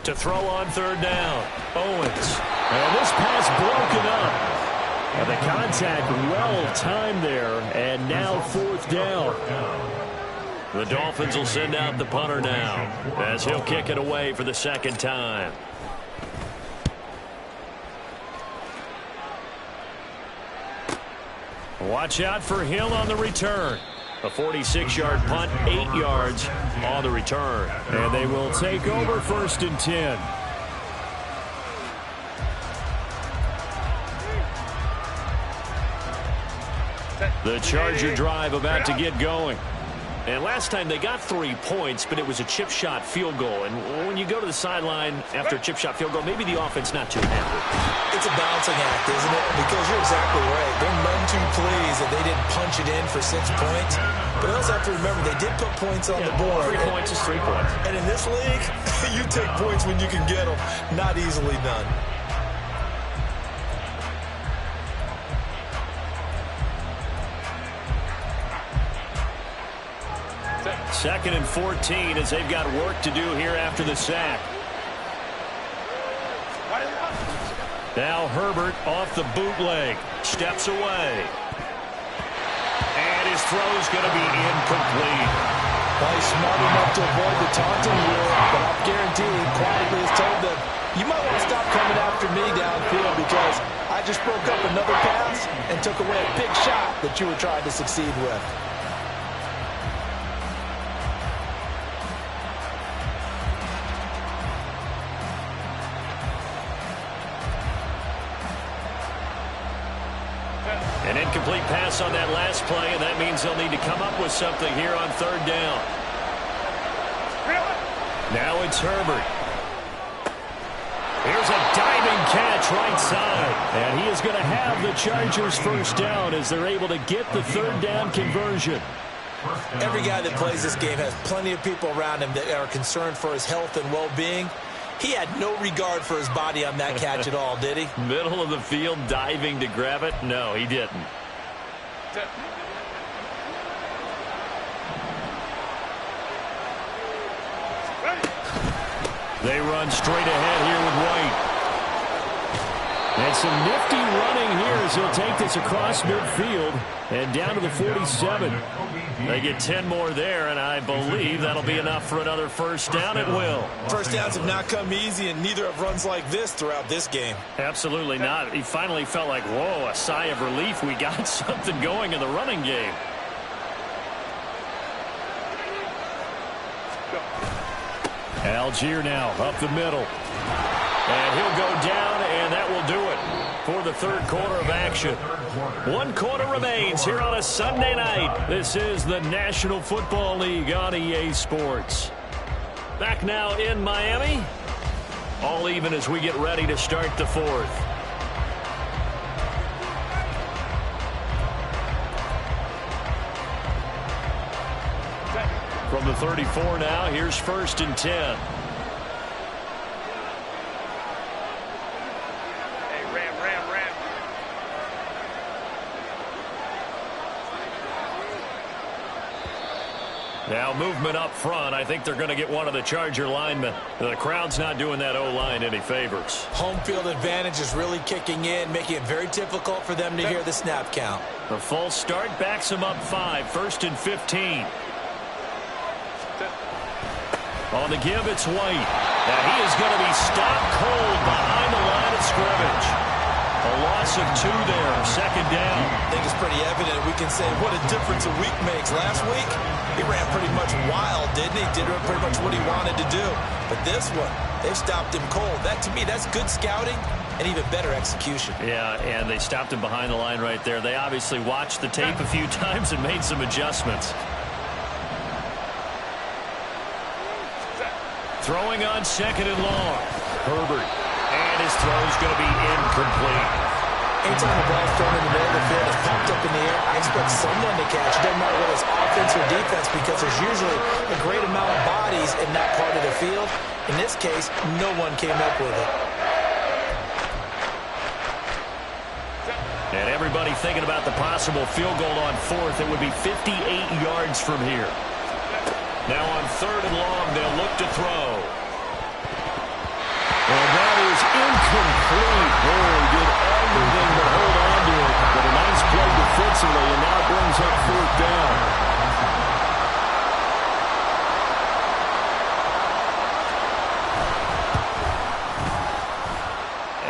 To throw on third down, Owens. And this pass broken up. And the contact well timed there, and now fourth down. The Dolphins will send out the punter now as he'll kick it away for the second time. Watch out for Hill on the return. A 46-yard punt, 8 yards on the return. And they will take over first and 10. The Charger drive about to get going. And last time they got 3 points, but it was a chip shot field goal. And when you go to the sideline after a chip shot field goal, maybe the offense not too happy. It's a balancing act, isn't it? Because you're exactly right. They're none too pleased that they didn't punch it in for 6 points. But you also have to remember, they did put points on the board. 3 points is 3 points. And in this league, you take points when you can get them. Not easily done. Second and 14 as they've got work to do here after the sack. Now Herbert off the bootleg. Steps away. And his throw's going to be incomplete. Well, he's smart enough to avoid the taunting rule, but I'm guaranteed quietly has told them, you might want to stop coming after me downfield because I just broke up another pass and took away a big shot that you were trying to succeed with. An incomplete pass on that last play, and that means they'll need to come up with something here on third down. Now it's Herbert. Here's a diving catch right side. And he is going to have the Chargers first down as they're able to get the third down conversion. Every guy that plays this game has plenty of people around him that are concerned for his health and well-being. He had no regard for his body on that catch at all, did he? Middle of the field, diving to grab it? No, he didn't. They run straight ahead here with White. And some nifty running here as he'll take this across midfield and down to the 47. They get 10 more there, and I believe that'll be enough for another first down. It will. First downs have not come easy, and neither have runs like this throughout this game. Absolutely not. He finally felt like, whoa, a sigh of relief. We got something going in the running game. Algier now up the middle. And he'll go down, and that will do it for the third quarter of action. 1 quarter remains here on a Sunday night. This is the National Football League on EA Sports. Back now in Miami. All even as we get ready to start the fourth. From the 34 now, here's first and 10. Now movement up front. I think they're going to get one of the Charger linemen. The crowd's not doing that O-line any favors. Home field advantage is really kicking in, making it very difficult for them to hear the snap count. The false start backs them up 5. First and 15. On the give, it's White. And he is going to be stopped cold behind the line of scrimmage. A loss of 2 there. Second down. I think it's pretty evident. We can say what a difference a week makes. Last week, he ran pretty much wild, didn't he? Did pretty much what he wanted to do. But this one, they've stopped him cold. That, to me, that's good scouting and even better execution. Yeah, and they stopped him behind the line right there. They obviously watched the tape a few times and made some adjustments. Throwing on second and long. Herbert. And And his throw is going to be incomplete. Anytime the ball's thrown in the middle of the field, it's popped up in the air, I expect someone to catch. It doesn't matter whether it's offense or defense, because there's usually a great amount of bodies in that part of the field. In this case, no one came up with it. And everybody thinking about the possible field goal on fourth. It would be 58 yards from here. Now on third and long, they'll look to throw. And that is incomplete. Oh, he did everything but hold on to it. But a nice play defensively, and now brings up fourth down.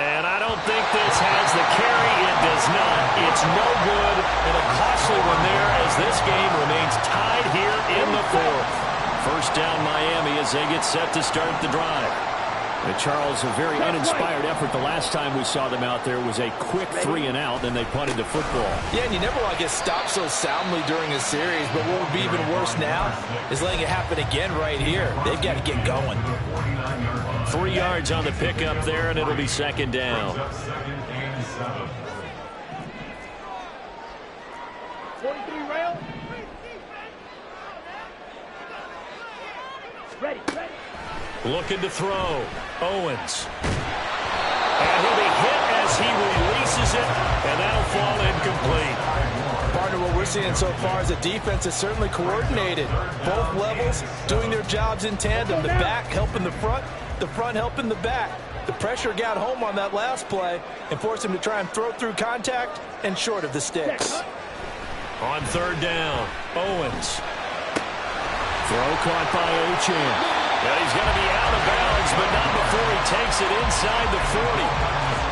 And I don't think this has the carry. It does not. It's no good. And a costly one there as this game remains tied here in the fourth. First down Miami as they get set to start the drive. Charles, a very uninspired effort the last time we saw them out there was a quick 3-and-out, then they punted the football. Yeah, and you never want to get stopped so soundly during a series, but what would be even worse now is letting it happen again right here. They've got to get going. 3 yards on the pickup there, and it'll be second down. 43 rail. Ready. Looking to throw. Owens. And he'll be hit as he releases it, and that'll fall incomplete. Partner, what we're seeing so far is the defense is certainly coordinated. Both levels doing their jobs in tandem. The back helping the front helping the back. The pressure got home on that last play and forced him to try and throw through contact and short of the sticks. On third down, Owens. Throw caught by Achane. And he's going to be out of bounds, but not before he takes it inside the 40.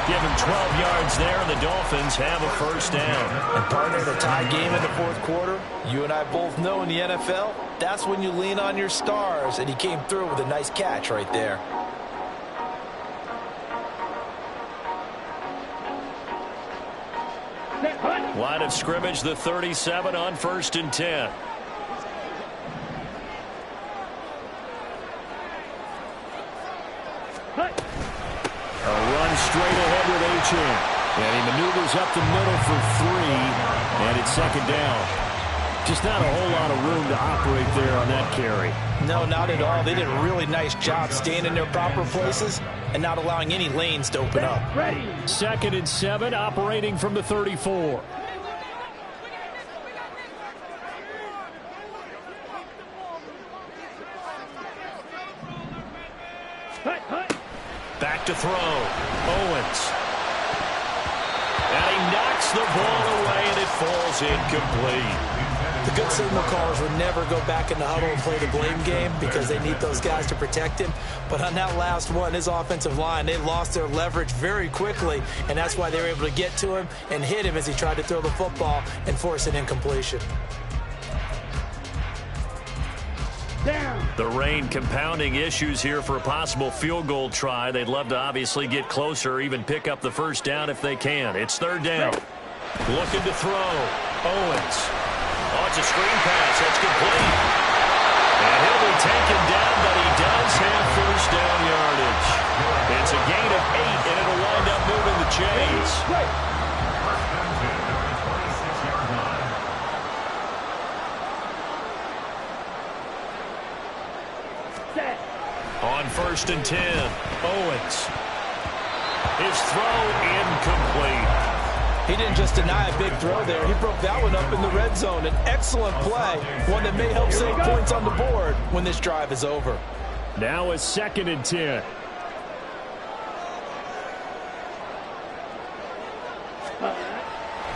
Give him 12 yards there, and the Dolphins have a first down. And partner, the tie game in the fourth quarter, you and I both know in the NFL, that's when you lean on your stars, and he came through with a nice catch right there. Line of scrimmage, the 37 on 1st and 10. A run straight ahead with Achane. And he maneuvers up the middle for 3, and it's second down. Just not a whole lot of room to operate there on that carry. No, not at all. They did a really nice job staying in their proper places and not allowing any lanes to open up. Ready. 2nd and 7, operating from the 34. Back to throw. Owens. And he knocks the ball away, and it falls incomplete. The good signal callers would never go back in the huddle and play the blame game because they need those guys to protect him. But on that last one, his offensive line, they lost their leverage very quickly, and that's why they were able to get to him and hit him as he tried to throw the football and force an incompletion. Down. The rain compounding issues here for a possible field goal try. They'd love to obviously get closer, even pick up the first down if they can. It's third down. Looking to throw. Owens. Oh, it's a screen pass. That's complete. And he'll be taken down, but he does have first down yardage. It's a gain of 8, and it'll wind up moving the chains. On 1st and 10, Owens. His throw incomplete. He didn't just deny a big throw there. He broke that one up in the red zone. An excellent play, one that may help save points on the board when this drive is over. Now a 2nd and 10.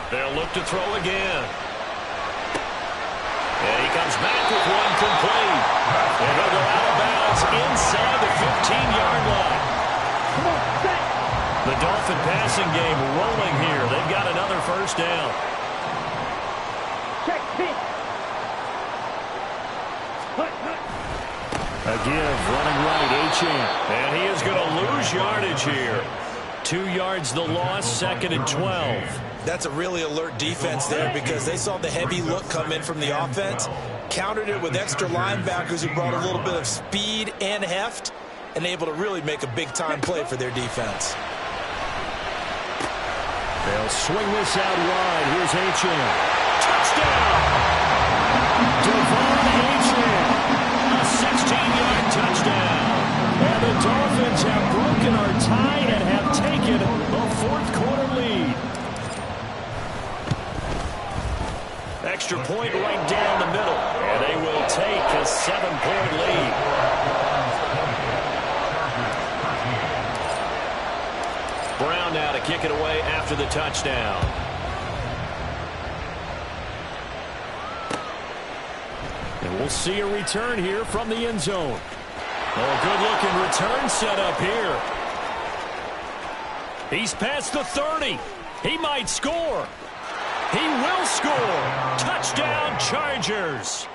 They'll look to throw again. And he comes back with one complete. And he'll go out of bounds inside the 15-yard line. Come on, set. The Dolphin passing game rolling here. They've got another first down. Check, pitch. A give, running right, Achane. And he is going to lose yardage here. 2 yards the loss, 2nd and 12. That's a really alert defense there because they saw the heavy look come in from the offense, countered it with extra linebackers who brought a little bit of speed and heft, and able to really make a big-time play for their defense. They'll swing this out wide. Here's Achane. Touchdown! Devon Achane. A 16-yard touchdown. And the Dolphins have broken our tie and have taken the fourth-quarter lead. Extra point right down the middle. And they will take a 7-point lead. Brown now to kick it away after the touchdown. And we'll see a return here from the end zone. Oh, good-looking return set up here. He's past the 30. He might score. He will score. Touchdown, Chargers.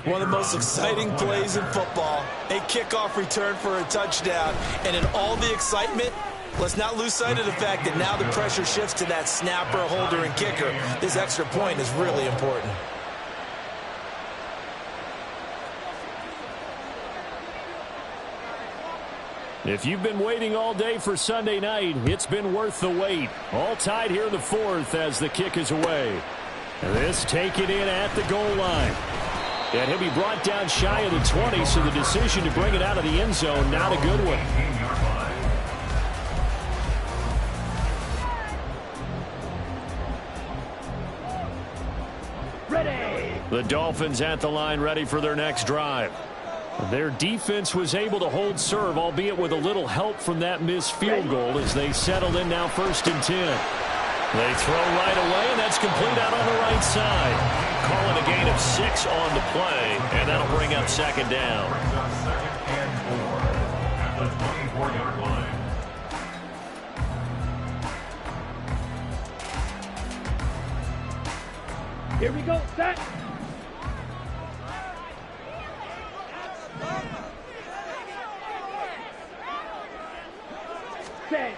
One of the most exciting plays in football, a kickoff return for a touchdown. And in all the excitement, let's not lose sight of the fact that now the pressure shifts to that snapper, holder, and kicker. This extra point is really important. If you've been waiting all day for Sunday night, it's been worth the wait. All tied here in the fourth as the kick is away. And this taken in at the goal line. And he'll be brought down shy of the 20, so the decision to bring it out of the end zone, not a good one. Ready. The Dolphins at the line, ready for their next drive. Their defense was able to hold serve, albeit with a little help from that missed field goal as they settled in now 1st and 10. They throw right away, and that's complete out on the right side. Calling a gain of 6 on the play, and that'll bring up 2nd down. At the 24-yard line. Here we go. Set. Set.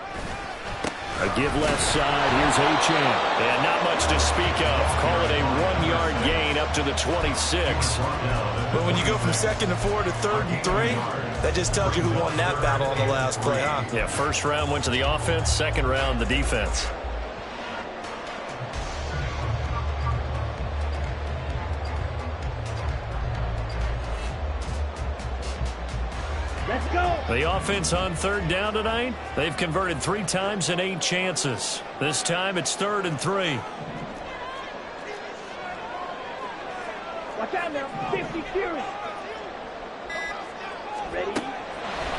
A give left side. Here's Achane. And not much to speak of. Call it a 1-yard gain up to the 26. But when you go from 2nd and 4 to 3rd and 3, that just tells you who won that battle on the last play, huh? Yeah, first round went to the offense, second round the defense. Let's go. The offense on 3rd down tonight, they've converted 3 times in 8 chances. This time it's 3rd and 3. Watch out now. 50 Fury. Ready.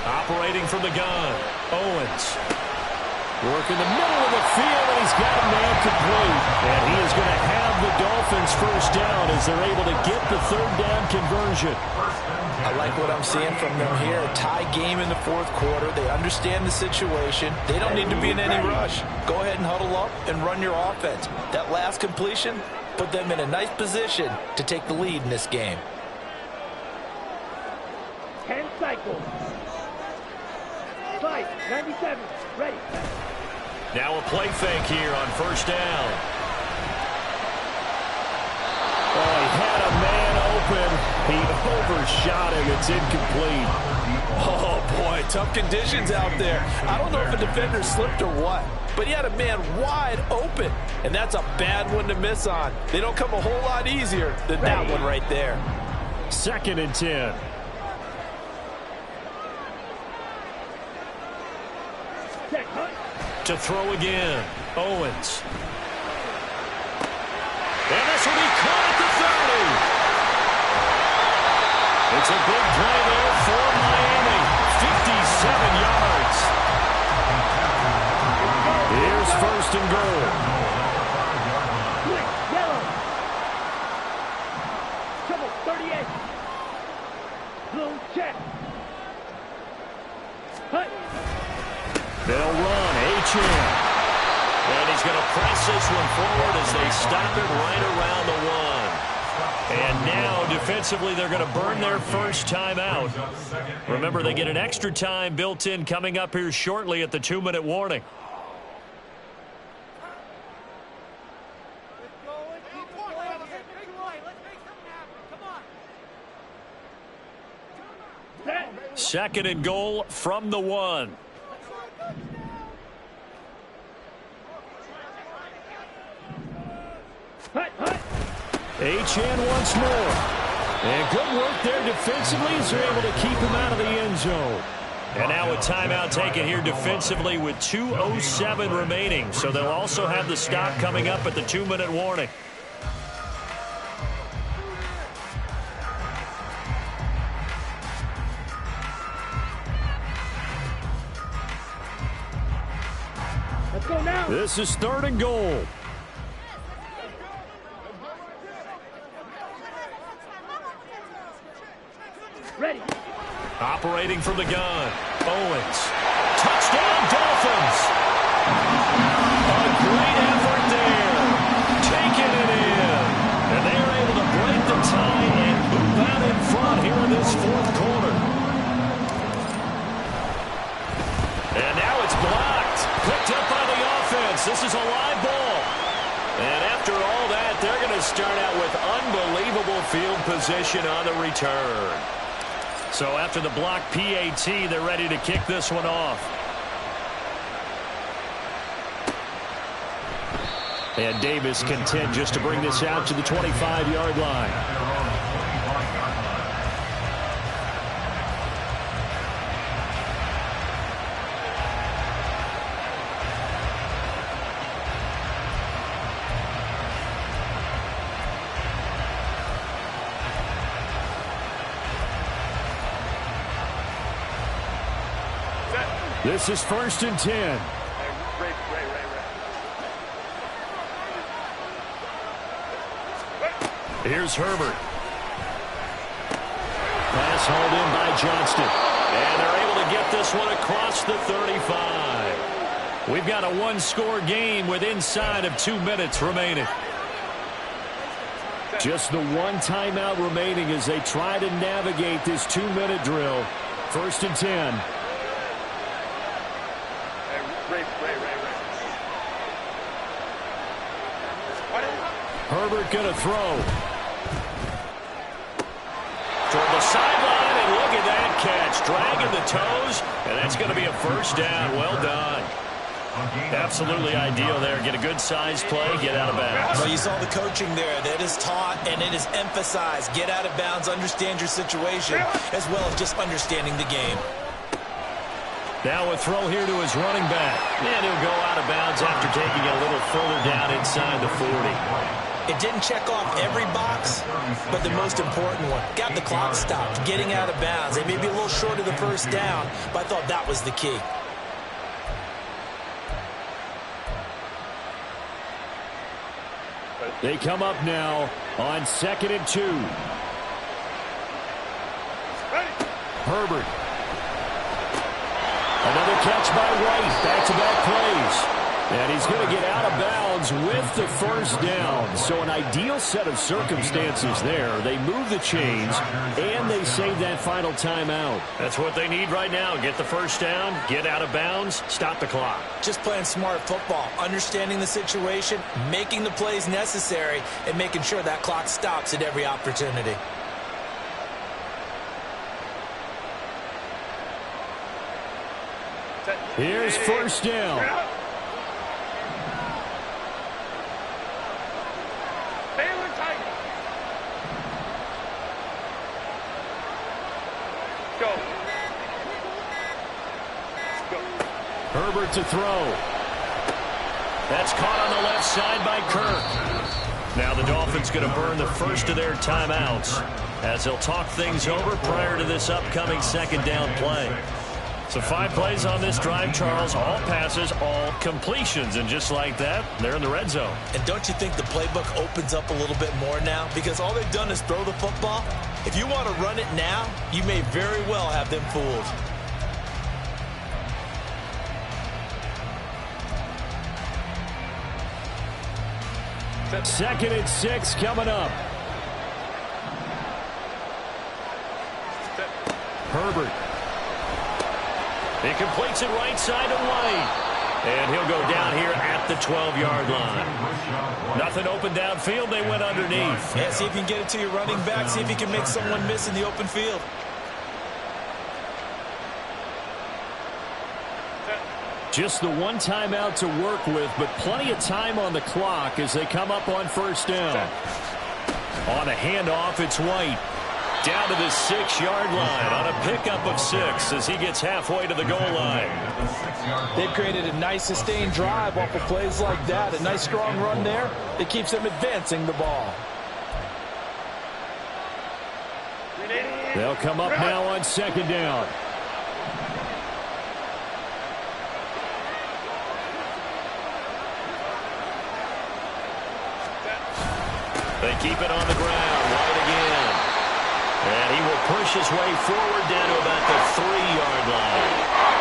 Operating from the gun, Owens. Working the middle of the field, and he's got a man complete. And he is going to have the Dolphins first down as they're able to get the 3rd down conversion. I like what I'm seeing from them here. A tie game in the 4th quarter. They understand the situation. They don't need to be in any rush. Go ahead and huddle up and run your offense. That last completion put them in a nice position to take the lead in this game. 10 cycles. 5, 97. Ready. Now a play fake here on 1st down. Oh, he had a man open. He overshot him. It's incomplete. Oh, boy, tough conditions out there. I don't know if a defender slipped or what, but he had a man wide open, and that's a bad one to miss on. They don't come a whole lot easier than that one right there. 2nd and 10. Check. Hunt. To throw again, Owens. And this will be caught at the 30. It's a big play there for Miami. 57 yards. Here's 1st and goal. Quick. Yellow. Trouble. 38. Blue. Check. Hunt. They'll run. Achane. And he's going to press this one forward as they stop it right around the 1. And now, defensively, they're going to burn their first time out. Remember, they get an extra time built in coming up here shortly at the 2-minute warning. Set. 2nd and goal from the 1. Achane once more. And good work there defensively as they're able to keep him out of the end zone. And now a timeout taken here defensively with 2:07 remaining. So they'll also have the stop coming up at the 2-minute warning. Let's go now. This is 3rd and goal. Ready. Operating from the gun. Owens. Touchdown, Dolphins. A great effort there. Taking it in. And they're able to break the tie and move out in front here in this 4th quarter. And now it's blocked. Picked up by the offense. This is a live ball. And after all that, they're going to start out with unbelievable field position on the return. So after the block PAT, they're ready to kick this one off. And Davis content just to bring this out to the 25-yard line. This is 1st and 10. Here's Herbert. Pass hauled in by Johnston. And they're able to get this one across the 35. We've got a 1-score game with inside of 2 minutes remaining. Just the 1 timeout remaining as they try to navigate this 2-minute drill. 1st and 10. Herbert going to throw. Toward the sideline, and look at that catch. Dragging the toes, and that's going to be a 1st down. Well done. Absolutely ideal there. Get a good size play, get out of bounds. Well, you saw the coaching there. That is taught and it is emphasized. Get out of bounds, understand your situation, as well as just understanding the game. Now a throw here to his running back. And he'll go out of bounds after taking it a little further down inside the 40. It didn't check off every box, but the most important one. Got the clock stopped, getting out of bounds. They may be a little short of the 1st down, but I thought that was the key. They come up now on 2nd and 2. Herbert. Another catch by White. Back-to-back plays. And he's going to get out of bounds with the 1st down. So an ideal set of circumstances there. They move the chains, and they save that final timeout. That's what they need right now. Get the 1st down, get out of bounds, stop the clock. Just playing smart football, understanding the situation, making the plays necessary, and making sure that clock stops at every opportunity. Here's 1st down. Herbert to throw. That's caught on the left side by Kirk. Now the Dolphins going to burn the 1st of their timeouts as they'll talk things over prior to this upcoming 2nd down play. So 5 plays on this drive, Charles. All passes, all completions. And just like that, they're in the red zone. And don't you think the playbook opens up a little bit more now? Because all they've done is throw the football. If you want to run it now, you may very well have them fooled. 2nd and 6 coming up. Herbert. He completes it right side to White. And he'll go down here at the 12-yard line. Nothing open downfield. They went underneath. Yeah, see if you can get it to your running back. See if you can make someone miss in the open field. Just the one timeout to work with, but plenty of time on the clock as they come up on first down. On a handoff, it's White. Down to the 6-yard line on a pickup of 6 as he gets halfway to the goal line. They've created a nice sustained drive off of plays like that. A nice strong run there that keeps them advancing the ball. They'll come up now on second down. They keep it on the ground. White again. And he will push his way forward down to about the 3-yard line.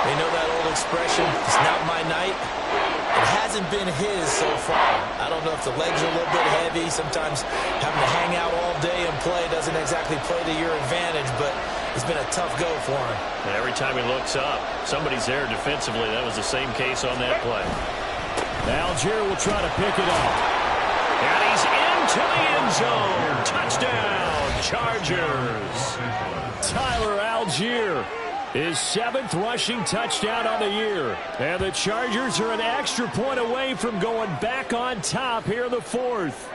They know that old expression, it's not my night. It hasn't been his so far. I don't know if the legs are a little bit heavy. Sometimes having to hang out all day and play doesn't exactly play to your advantage, but it's been a tough go for him. And every time he looks up, somebody's there defensively. That was the same case on that play. Algier will try to pick it up. And he's into the end zone. Touchdown, Chargers. Tyler Algier, his 7th rushing touchdown on the year. And the Chargers are an extra point away from going back on top here in the 4th.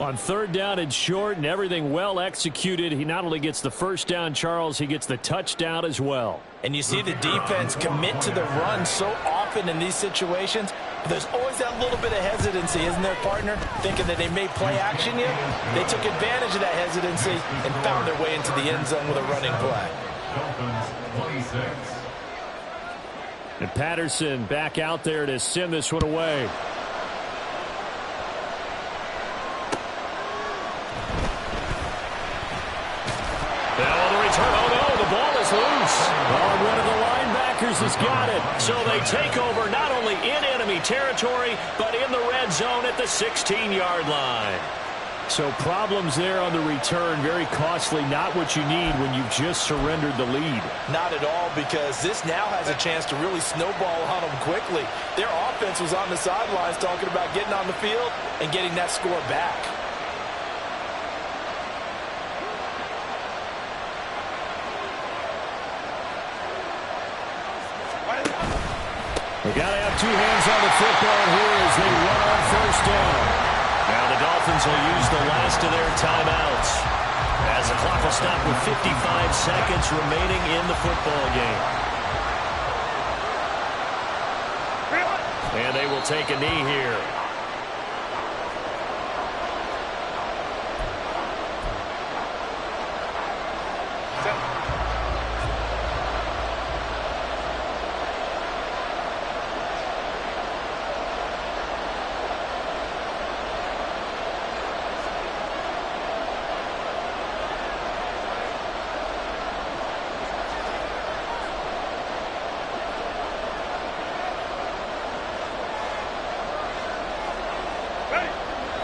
On third down and short and everything well executed, he not only gets the first down, Charles, he gets the touchdown as well. And you see the defense commit to the run so often in these situations. But there's always that little bit of hesitancy, isn't there, partner? Thinking that they may play action you. They took advantage of that hesitancy and found their way into the end zone with a running play. Dolphins 26. And Patterson back out there to send this one away. Now on the return. Oh, no, the ball is loose. Oh, one of the linebackers has got it. So they take over not only in enemy territory, but in the red zone at the 16-yard line. So problems there on the return, very costly, not what you need when you've just surrendered the lead. Not at all, because this now has a chance to really snowball on them quickly. Their offense was on the sidelines talking about getting on the field and getting that score back. We got to have 2 hands on the football here as they run on first down. Now the Dolphins will use the last of their timeouts as the clock will stop with 55 seconds remaining in the football game. And they will take a knee here.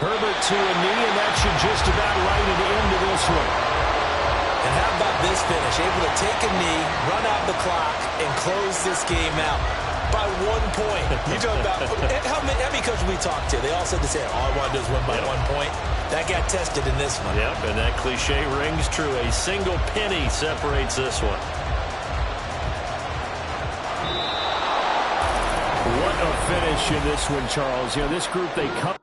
Herbert to a knee, and that should just about write it into this one. And how about this finish? Able to take a knee, run out the clock, and close this game out by 1 point. You talk about how many coaches we talked to? They all said the same. All I want to do is win by 1 point. That got tested in this one. Yep, and that cliche rings true. A single penny separates this one. What a finish in this one, Charles. You know, this group, they come